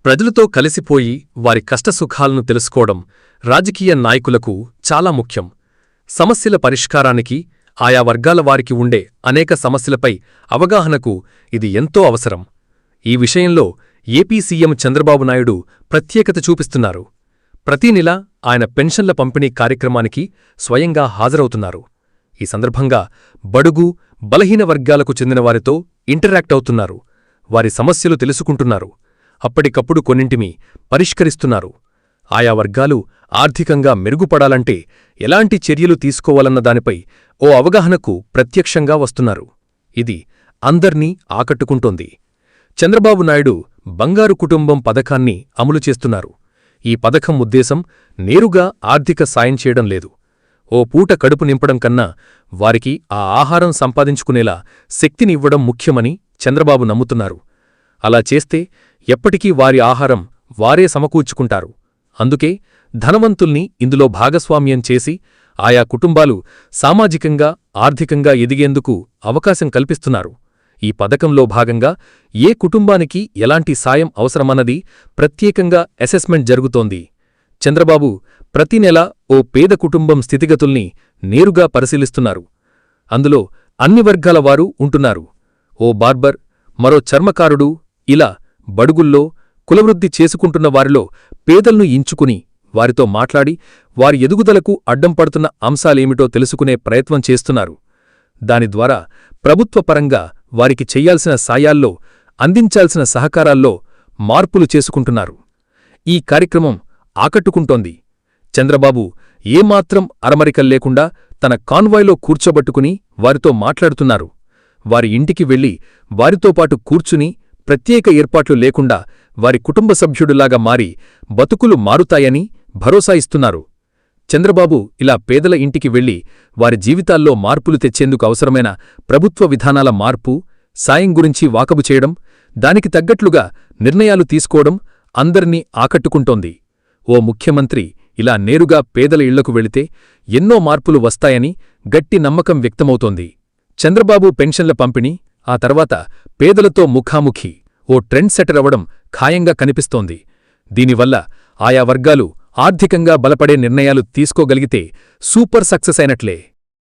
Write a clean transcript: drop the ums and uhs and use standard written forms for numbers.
ప్రజలతో కలిసిపోయి వారి కష్టసుఖాలను తెలుసుకోవడం రాజకీయ నాయకులకు చాలా ముఖ్యం. సమస్యల పరిష్కారానికి ఆయా వర్గాల వారికి ఉండే అనేక సమస్యలపై అవగాహనకు ఇది ఎంతో అవసరం. ఈ విషయంలో ఏపీ సీఎం చంద్రబాబు నాయుడు ప్రత్యేకత చూపిస్తున్నారు. ప్రతి నెల ఆయన పెన్షన్ల పంపిణీ కార్యక్రమానికి స్వయంగా హాజరవుతున్నారు. ఈ సందర్భంగా బడుగు, బలహీన వర్గాలకు చెందినవారితో ఇంటరాక్ట్ అవుతున్నారు. వారి సమస్యలు తెలుసుకుంటున్నారు. అప్పటికప్పుడు కొన్నింటిని పరిష్కరిస్తున్నారు. ఆయా వర్గాలు ఆర్థికంగా మెరుగుపడాలంటే ఎలాంటి చర్యలు తీసుకోవాలన్న దానిపై ఓ అవగాహనకు ప్రత్యక్షంగా వస్తున్నారు. ఇది అందర్నీ ఆకట్టుకుంటోంది. చంద్రబాబు నాయుడు బంగారు కుటుంబం పథకాన్ని అమలు చేస్తున్నారు. ఈ పథకం ఉద్దేశం నేరుగా ఆర్థిక సాయం చేయడం లేదు. ఓ పూట కడుపు నింపడం కన్నా వారికి ఆ ఆహారం సంపాదించుకునేలా శక్తిని ఇవ్వడం ముఖ్యమని చంద్రబాబు నమ్ముతున్నారు. అలా చేస్తే ఎప్పటికీ వారి ఆహారం వారే సమకూర్చుకుంటారు. అందుకే ధనవంతుల్ని ఇందులో భాగస్వామ్యం చేసి ఆయా కుటుంబాలు సామాజికంగా, ఆర్థికంగా ఎదిగేందుకు అవకాశం కల్పిస్తున్నారు. ఈ పథకంలో భాగంగా ఏ కుటుంబానికి ఎలాంటి సాయం అవసరమన్నది ప్రత్యేకంగా అసెస్మెంట్ జరుగుతోంది. చంద్రబాబు ప్రతి నెల ఓ పేద కుటుంబం స్థితిగతుల్ని నేరుగా పరిశీలిస్తున్నారు. అందులో అన్ని వర్గాల వారు ఉంటున్నారు. ఓ బార్బర్, మరో చర్మకారుడు, ఇలా బడుగుల్లో కులవృద్ధి చేసుకుంటున్న వారిలో పేదల్ను ఎంచుకుని వారితో మాట్లాడి వారి ఎదుగుదలకు అడ్డం పడుతున్న అంశాలేమిటో తెలుసుకునే ప్రయత్నం చేస్తున్నారు. దాని ద్వారా ప్రభుత్వపరంగా వారికి చెయ్యాల్సిన సాయాల్లో, అందించాల్సిన సహకారాల్లో మార్పులు చేసుకుంటున్నారు. ఈ కార్యక్రమం ఆకట్టుకుంటోంది. చంద్రబాబు ఏమాత్రం అరమరికల్లేకుండా తన కాన్వాయ్లో కూర్చోబట్టుకుని వారితో మాట్లాడుతున్నారు. వారి ఇంటికి వెళ్లి వారితో పాటు కూర్చుని ప్రత్యేక ఏర్పాట్లు లేకుండా వారి కుటుంబ సభ్యుడిలాగా మారి బతుకులు మారుతాయని భరోసా ఇస్తున్నారు. చంద్రబాబు ఇలా పేదల ఇంటికి వెళ్లి వారి జీవితాల్లో మార్పులు తెచ్చేందుకు అవసరమైన ప్రభుత్వ విధానాల మార్పు, సాయం గురించి వాకబు చేయడం, దానికి తగ్గట్లుగా నిర్ణయాలు తీసుకోవడం అందరినీ ఆకట్టుకుంటోంది. ఓ ముఖ్యమంత్రి ఇలా నేరుగా పేదల ఇళ్లకు వెళితే ఎన్నో మార్పులు వస్తాయని గట్టి నమ్మకం వ్యక్తమవుతోంది. చంద్రబాబు పెన్షన్ల పంపిణీ, ఆ తర్వాత పేదలతో ముఖాముఖి ఓ ట్రెండ్ సెటర్ అవ్వడం ఖాయంగా కనిపిస్తోంది. దీనివల్ల ఆయా వర్గాలు ఆర్థికంగా బలపడే నిర్ణయాలు తీసుకోగలిగితే సూపర్ సక్సెస్ అయినట్లే.